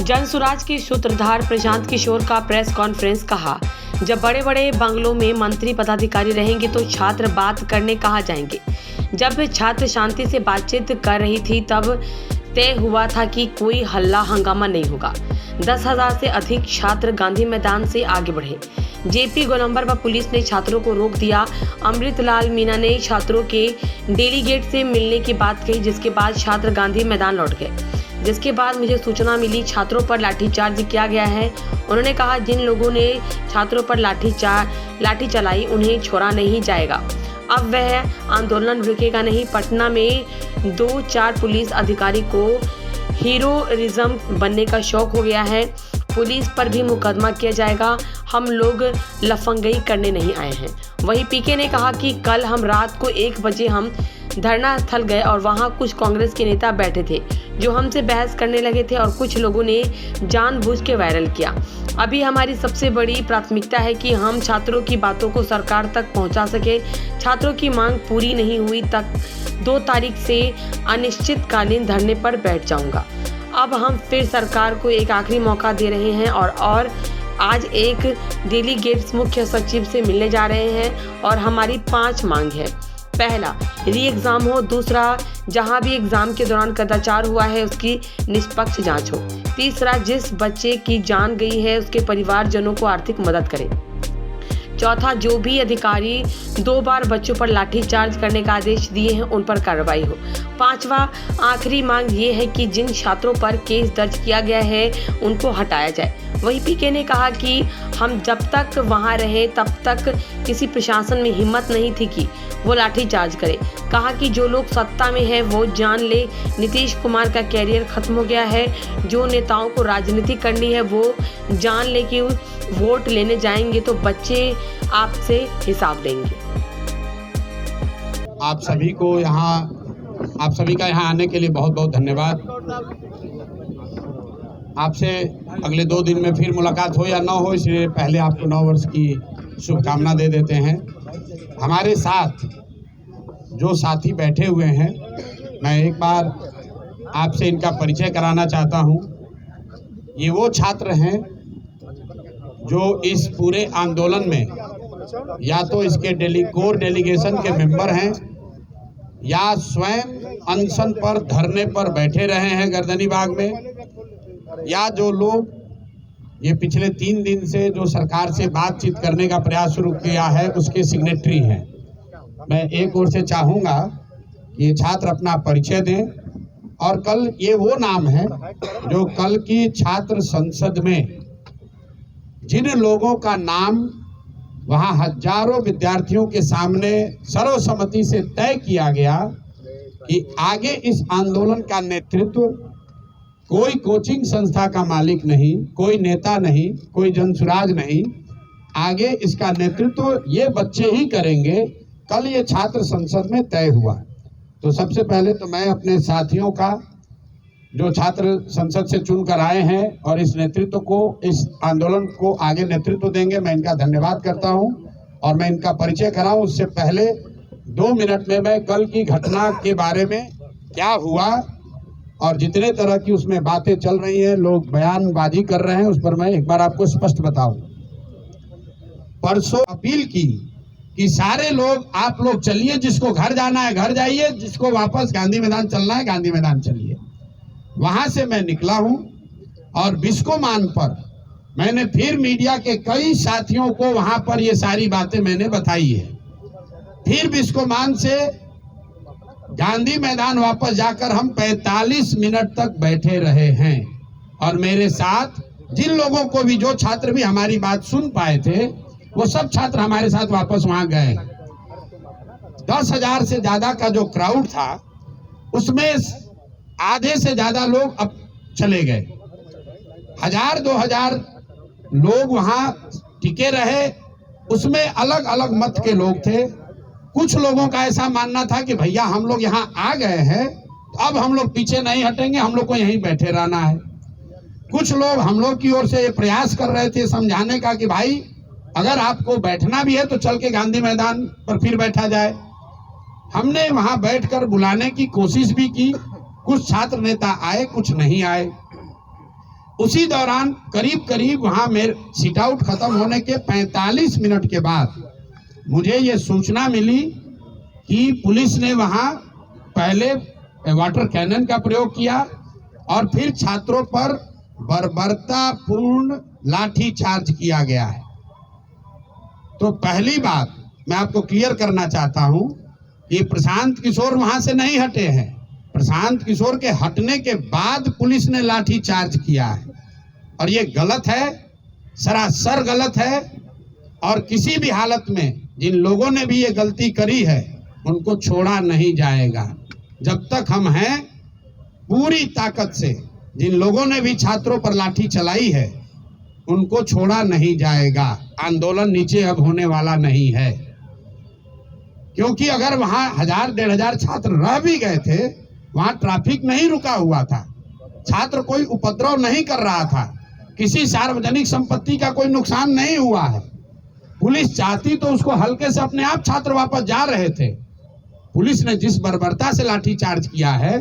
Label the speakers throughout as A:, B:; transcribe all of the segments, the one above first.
A: जनसुराज के सूत्रधार प्रशांत किशोर का प्रेस कॉन्फ्रेंस। कहा, जब बड़े बड़े बंगलों में मंत्री पदाधिकारी रहेंगे तो छात्र बात करने कहाँ जाएंगे। जब छात्र शांति से बातचीत कर रही थी तब तय हुआ था कि कोई हल्ला हंगामा नहीं होगा। 10,000 से अधिक छात्र गांधी मैदान से आगे बढ़े। जेपी गोलंबर व पुलिस ने छात्रों को रोक दिया। अमृतलाल मीना ने छात्रों के डेलीगेट से मिलने की बात कही, जिसके बाद छात्र गांधी मैदान लौट गए। जिसके बाद मुझे सूचना मिली छात्रों पर लाठीचार्ज किया गया है। उन्होंने कहा, जिन लोगों ने छात्रों पर लाठी चलाई उन्हें छोड़ा नहीं जाएगा। अब वह आंदोलन रुकेगा नहीं। पटना में 2-4 पुलिस अधिकारी को हीरोइज्म बनने का शौक हो गया है। पुलिस पर भी मुकदमा किया जाएगा। हम लोग लफंगई करने नहीं आए हैं। वहीं पीके ने कहा कि कल हम रात को 1 बजे हम धरना स्थल गए और वहां कुछ कांग्रेस के नेता बैठे थे जो हमसे बहस करने लगे थे और कुछ लोगों ने जानबूझ के वायरल किया। अभी हमारी सबसे बड़ी प्राथमिकता है कि हम छात्रों की बातों को सरकार तक पहुंचा सके। छात्रों की मांग पूरी नहीं हुई तक 2 तारीख से अनिश्चितकालीन धरने पर बैठ जाऊंगा। अब हम फिर सरकार को एक आखिरी मौका दे रहे हैं और आज एक डेलीगेट्स मुख्य सचिव से मिलने जा रहे हैं और हमारी 5 मांग है। पहला, री एग्जाम हो। दूसरा, जहां भी एग्जाम के दौरान कदाचार हुआ है उसकी निष्पक्ष जांच हो। तीसरा, जिस बच्चे की जान गई है उसके परिवारजनों को आर्थिक मदद करें। चौथा, जो भी अधिकारी 2 बार बच्चों पर लाठीचार्ज करने का आदेश दिए हैं उन पर कार्रवाई हो। 5वां आखिरी मांग ये है कि जिन छात्रों पर केस दर्ज किया गया है उनको हटाया जाए। वहीं पीके ने कहा कि हम जब तक वहां रहे तब तक किसी प्रशासन में हिम्मत नहीं थी कि वो लाठीचार्ज करे। कहा कि जो लोग सत्ता में है वो जान ले नीतीश कुमार का कैरियर खत्म हो गया है। जो नेताओं को राजनीति करनी है वो जान ले कि वोट लेने जाएंगे तो बच्चे आपसे हिसाब लेंगे।
B: आप सभी का यहाँ आने के लिए बहुत बहुत धन्यवाद। आपसे अगले 2 दिन में फिर मुलाकात हो या ना हो, इसलिए पहले आपको 9 वर्ष की शुभकामना दे देते हैं। हमारे साथ जो साथी बैठे हुए हैं, मैं एक बार आपसे इनका परिचय कराना चाहता हूं। ये वो छात्र हैं जो इस पूरे आंदोलन में या तो इसके कोर डेलीगेशन के मेंबर हैं या स्वयं अनशन पर धरने पर बैठे रहे हैं गर्दनी बाग में, या जो लोग ये पिछले 3 दिन से जो सरकार से बातचीत करने का प्रयास शुरू किया है उसके सिग्नेटरी हैं। मैं एक ओर से चाहूँगा कि ये छात्र अपना परिचय दें और कल ये वो नाम है जो कल की छात्र संसद में जिन लोगों का नाम वहाँ हजारों विद्यार्थियों के सामने सर्वसम्मति से तय किया गया कि आगे इस आंदोलन का नेतृत्व कोई कोचिंग संस्था का मालिक नहीं, कोई नेता नहीं, कोई जनसुराज नहीं, आगे इसका नेतृत्व ये बच्चे ही करेंगे। कल ये छात्र संसद में तय हुआ। तो सबसे पहले तो मैं अपने साथियों का जो छात्र संसद से चुनकर आए हैं और इस नेतृत्व को, इस आंदोलन को आगे नेतृत्व देंगे, मैं इनका धन्यवाद करता हूं और मैं इनका परिचय कराऊं उससे पहले 2 मिनट में मैं कल की घटना के बारे में क्या हुआ और जितने तरह की उसमें बातें चल रही हैं, लोग बयानबाजी कर रहे हैं, उस पर मैं एक बार आपको स्पष्ट बताऊं। परसों अपील की कि सारे लोग, आप लोग चलिए, जिसको घर जाना है घर जाइए, जिसको वापस गांधी मैदान चलना है गांधी मैदान चलिए। वहां से मैं निकला हूं और बिस्कोमान पर मैंने फिर मीडिया के कई साथियों को वहां पर ये सारी बातें मैंने बताई है। फिर बिस्कोमान से गांधी मैदान वापस जाकर हम 45 मिनट तक बैठे रहे हैं और मेरे साथ जिन लोगों को भी, जो छात्र भी हमारी बात सुन पाए थे, वो सब छात्र हमारे साथ वापस वहां गए। 10,000 से ज्यादा का जो क्राउड था उसमें आधे से ज्यादा लोग अब चले गए। 1,000-2,000 लोग वहां टिके रहे। उसमें अलग अलग मत के लोग थे। कुछ लोगों का ऐसा मानना था कि भैया हम लोग यहाँ आ गए हैं तो अब हम लोग पीछे नहीं हटेंगे, हम लोग को यहीं बैठे रहना है। कुछ लोग हम लोग की ओर से ये प्रयास कर रहे थे समझाने का कि भाई अगर आपको बैठना भी है तो चल के गांधी मैदान पर फिर बैठा जाए। हमने वहां बैठकर बुलाने की कोशिश भी की। कुछ छात्र नेता आए, कुछ नहीं आए। उसी दौरान करीब करीब वहां मेरे सिट आउट खत्म होने के 45 मिनट के बाद मुझे ये सूचना मिली कि पुलिस ने वहां पहले वाटर कैनन का प्रयोग किया और फिर छात्रों पर बर्बरतापूर्ण लाठी चार्ज किया गया है। तो पहली बात मैं आपको क्लियर करना चाहता हूं कि प्रशांत किशोर वहां से नहीं हटे हैं। प्रशांत किशोर के हटने के बाद पुलिस ने लाठी चार्ज किया है और ये गलत है, सरासर गलत है। और किसी भी हालत में जिन लोगों ने भी ये गलती करी है उनको छोड़ा नहीं जाएगा। जब तक हम हैं, पूरी ताकत से जिन लोगों ने भी छात्रों पर लाठी चलाई है उनको छोड़ा नहीं जाएगा। आंदोलन नीचे अब होने वाला नहीं है, क्योंकि अगर वहां 1000-1500 छात्र रह भी गए थे, वहां ट्रैफिक नहीं रुका हुआ था, छात्र कोई उपद्रव नहीं कर रहा था, किसी सार्वजनिक संपत्ति का कोई नुकसान नहीं हुआ है। पुलिस चाहती तो उसको हल्के से अपने आप छात्र वापस जा रहे थे। पुलिस ने जिस बर्बरता से लाठी चार्ज किया है,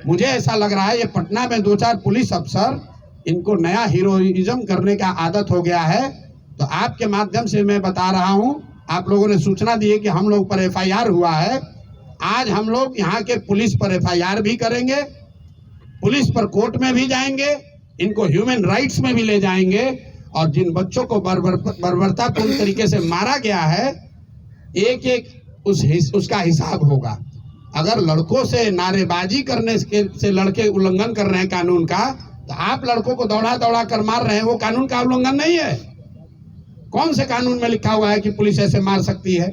B: मुझे ऐसा लग रहा है ये पटना में 2-4 पुलिस अफसर, इनको नया हीरोइज्म करने का आदत हो गया है। तो आपके माध्यम से मैं बता रहा हूं, आप लोगों ने सूचना दी है कि हम लोग पर एफआईआर हुआ है। आज हम लोग यहाँ के पुलिस पर एफआईआर भी करेंगे, पुलिस पर कोर्ट में भी जाएंगे, इनको ह्यूमन राइट्स में भी ले जाएंगे। और जिन बच्चों को बर्बरतापूर्ण तरीके से मारा गया है, एक एक उसका हिसाब होगा। अगर लड़कों से नारेबाजी करने से लड़के उल्लंघन कर रहे हैं कानून का, तो आप लड़कों को दौड़ा दौड़ा कर मार रहे हैं, वो कानून का उल्लंघन नहीं है। कौन से कानून में लिखा हुआ है कि पुलिस ऐसे मार सकती है?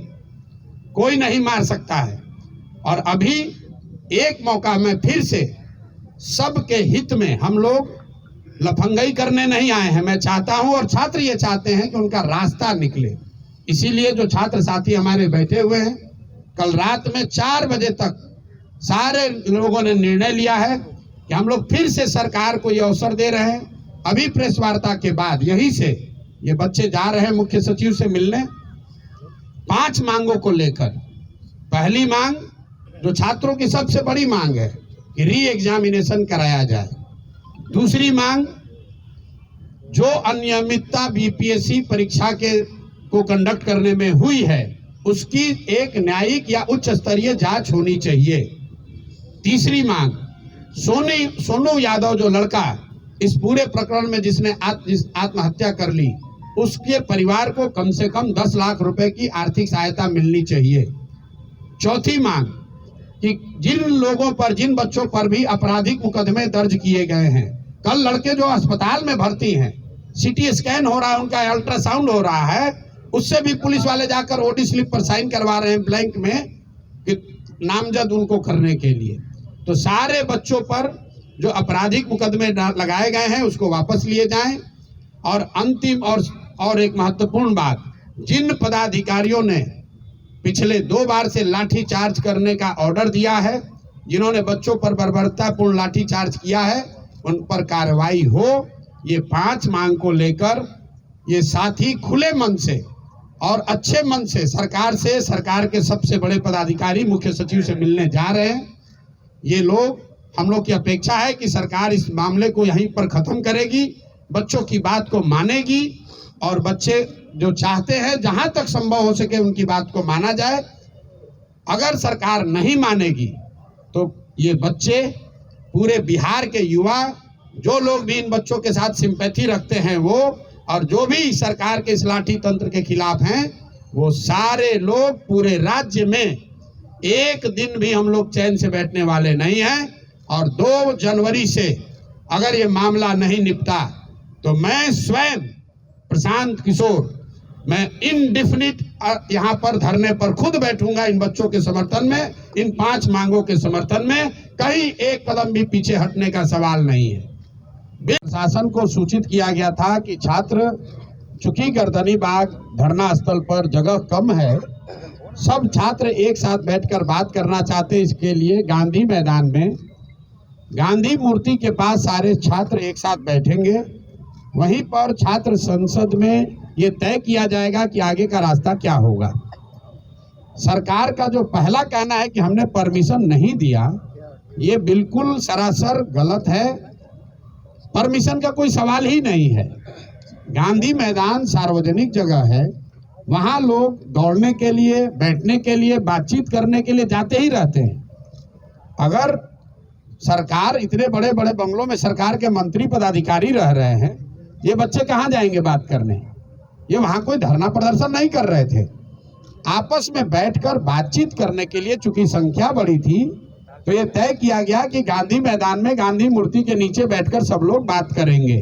B: कोई नहीं मार सकता है। और अभी एक मौका में फिर से सबके हित में हम लोग लफंगई करने नहीं आए हैं। मैं चाहता हूं और छात्र ये चाहते हैं कि उनका रास्ता निकले। इसीलिए जो छात्र साथी हमारे बैठे हुए हैं, कल रात में 4 बजे तक सारे लोगों ने निर्णय लिया है कि हम लोग फिर से सरकार को ये अवसर दे रहे हैं। अभी प्रेस वार्ता के बाद यहीं से ये बच्चे जा रहे हैं मुख्य सचिव से मिलने 5 मांगों को लेकर। पहली मांग, जो छात्रों की सबसे बड़ी मांग है, कि री एग्जामिनेशन कराया जाए। दूसरी मांग, जो अनियमितता बीपीएससी परीक्षा को कंडक्ट करने में हुई है, उसकी एक न्यायिक या उच्च स्तरीय जांच होनी चाहिए। तीसरी मांग, सोनू यादव जो लड़का इस पूरे प्रकरण में जिसने आत्महत्या कर ली, उसके परिवार को कम से कम 10 लाख रुपए की आर्थिक सहायता मिलनी चाहिए। चौथी मांग, कि जिन बच्चों पर भी आपराधिक मुकदमे दर्ज किए गए हैं, कल लड़के जो अस्पताल में भर्ती हैं, सीटी स्कैन हो रहा है, उनका अल्ट्रासाउंड हो रहा है, उससे भी पुलिस वाले जाकर ओडी स्लिप पर साइन करवा रहे हैं ब्लैंक में, कि नामजद उनको करने के लिए। तो सारे बच्चों पर जो आपराधिक मुकदमे लगाए गए हैं उसको वापस लिए जाएं। और अंतिम और एक महत्वपूर्ण बात, जिन पदाधिकारियों ने पिछले 2 बार से लाठी चार्ज करने का ऑर्डर दिया है, जिन्होंने बच्चों पर बर्बरतापूर्ण लाठी चार्ज किया है, उन पर कार्रवाई हो। ये 5 मांग को लेकर ये साथी खुले मन से और अच्छे मन से सरकार के सबसे बड़े पदाधिकारी मुख्य सचिव से मिलने जा रहे हैं। ये लोग, हम लोग की अपेक्षा है कि सरकार इस मामले को यहीं पर खत्म करेगी, बच्चों की बात को मानेगी और बच्चे जो चाहते हैं जहां तक संभव हो सके उनकी बात को माना जाए। अगर सरकार नहीं मानेगी तो ये बच्चे, पूरे बिहार के युवा, जो लोग भी इन बच्चों के साथ सिंपैथी रखते हैं वो, और जो भी सरकार के इस लाठी तंत्र के खिलाफ हैं, वो सारे लोग पूरे राज्य में एक दिन भी हम लोग चैन से बैठने वाले नहीं हैं। और 2 जनवरी से अगर ये मामला नहीं निपटा तो मैं स्वयं प्रशांत किशोर, मैं इनडेफिनिट यहाँ पर धरने पर खुद बैठूंगा इन बच्चों के समर्थन में, इन 5 मांगों के समर्थन में। कहीं एक कदम भी पीछे हटने का सवाल नहीं है। प्रशासन को सूचित किया गया था कि छात्र, चूंकि गर्दनी बाग धरना स्थल पर जगह कम है, सब छात्र एक साथ बैठकर बात करना चाहते, इसके लिए गांधी मैदान में गांधी मूर्ति के पास सारे छात्र एक साथ बैठेंगे। वहीं पर छात्र संसद में ये तय किया जाएगा कि आगे का रास्ता क्या होगा। सरकार का जो पहला कहना है कि हमने परमिशन नहीं दिया, ये बिल्कुल सरासर गलत है। परमिशन का कोई सवाल ही नहीं है। गांधी मैदान सार्वजनिक जगह है, वहां लोग दौड़ने के लिए, बैठने के लिए, बातचीत करने के लिए जाते ही रहते हैं। अगर सरकार, इतने बड़े बड़े बंगलों में सरकार के मंत्री पदाधिकारी रह रहे हैं, ये बच्चे कहाँ जाएंगे बात करने? ये वहां कोई धरना प्रदर्शन नहीं कर रहे थे, आपस में बैठकर बातचीत करने के लिए। चूंकि संख्या बड़ी थी तो ये तय किया गया कि गांधी मैदान में गांधी मूर्ति के नीचे बैठकर सब लोग बात करेंगे।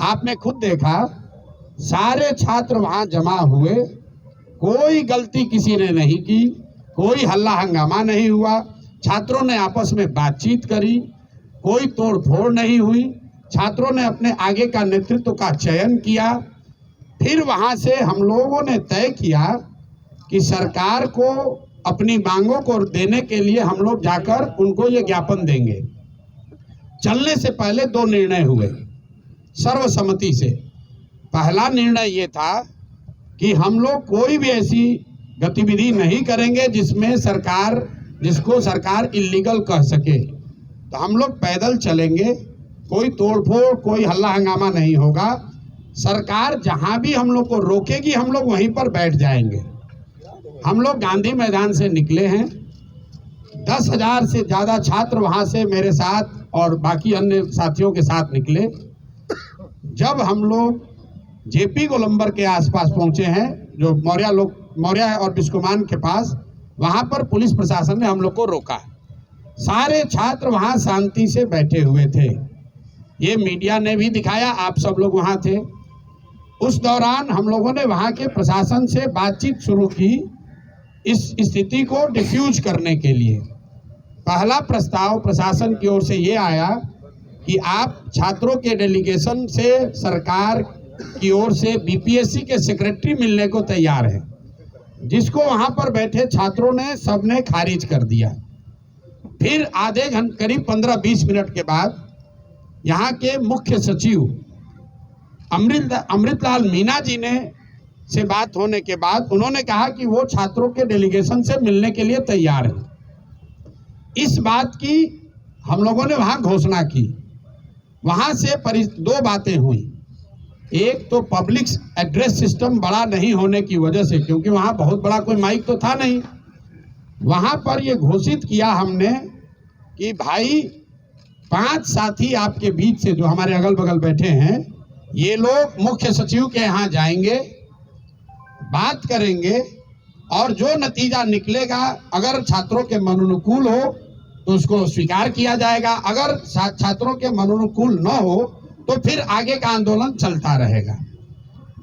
B: आपने खुद देखा, सारे छात्र वहां जमा हुए, कोई गलती किसी ने नहीं की, कोई हल्ला हंगामा नहीं हुआ, छात्रों ने आपस में बातचीत करी, कोई तोड़ फोड़ नहीं हुई। छात्रों ने अपने आगे का नेतृत्व का चयन किया। फिर वहां से हम लोगों ने तय किया कि सरकार को अपनी मांगों को देने के लिए हम लोग जाकर उनको ये ज्ञापन देंगे। चलने से पहले 2 निर्णय हुए सर्वसम्मति से। पहला निर्णय ये था कि हम लोग कोई भी ऐसी गतिविधि नहीं करेंगे जिसको सरकार इल्लीगल कह सके। तो हम लोग पैदल चलेंगे, कोई तोड़फोड़, कोई हल्ला हंगामा नहीं होगा। सरकार जहां भी हम लोग को रोकेगी, हम लोग वहीं पर बैठ जाएंगे। हम लोग गांधी मैदान से निकले हैं, 10,000 से ज़्यादा छात्र वहां से मेरे साथ और बाकी अन्य साथियों के साथ निकले। जब हम लोग जेपी गोलंबर के आसपास पहुंचे हैं, जो मौर्या और बिस्कुमान के पास, वहां पर पुलिस प्रशासन ने हम लोग को रोका। सारे छात्र वहां शांति से बैठे हुए थे। ये मीडिया ने भी दिखाया, आप सब लोग वहां थे। उस दौरान हम लोगों ने वहां के प्रशासन से बातचीत शुरू की इस स्थिति को डिफ्यूज करने के लिए। पहला प्रस्ताव प्रशासन की ओर से ये आया कि आप छात्रों के डेलीगेशन से सरकार की ओर से बीपीएससी के सेक्रेटरी मिलने को तैयार है, जिसको वहां पर बैठे छात्रों ने सबने खारिज कर दिया। फिर आधे घंटे, करीब 15-20 मिनट के बाद यहाँ के मुख्य सचिव अमृतलाल मीना जी ने से बात होने के बाद उन्होंने कहा कि वो छात्रों के डेलीगेशन से मिलने के लिए तैयार हैं। इस बात की हम लोगों ने वहां घोषणा की। वहां से 2 बातें हुई। एक तो पब्लिक एड्रेस सिस्टम बड़ा नहीं होने की वजह से, क्योंकि वहां बहुत बड़ा कोई माइक तो था नहीं, वहां पर ये घोषित किया हमने कि भाई 5 साथी आपके बीच से जो हमारे अगल बगल बैठे हैं, ये लोग मुख्य सचिव के यहाँ जाएंगे, बात करेंगे, और जो नतीजा निकलेगा, अगर छात्रों के मनोनुकूल हो तो उसको स्वीकार किया जाएगा, अगर छात्रों के मनोनुकूल न हो तो फिर आगे का आंदोलन चलता रहेगा।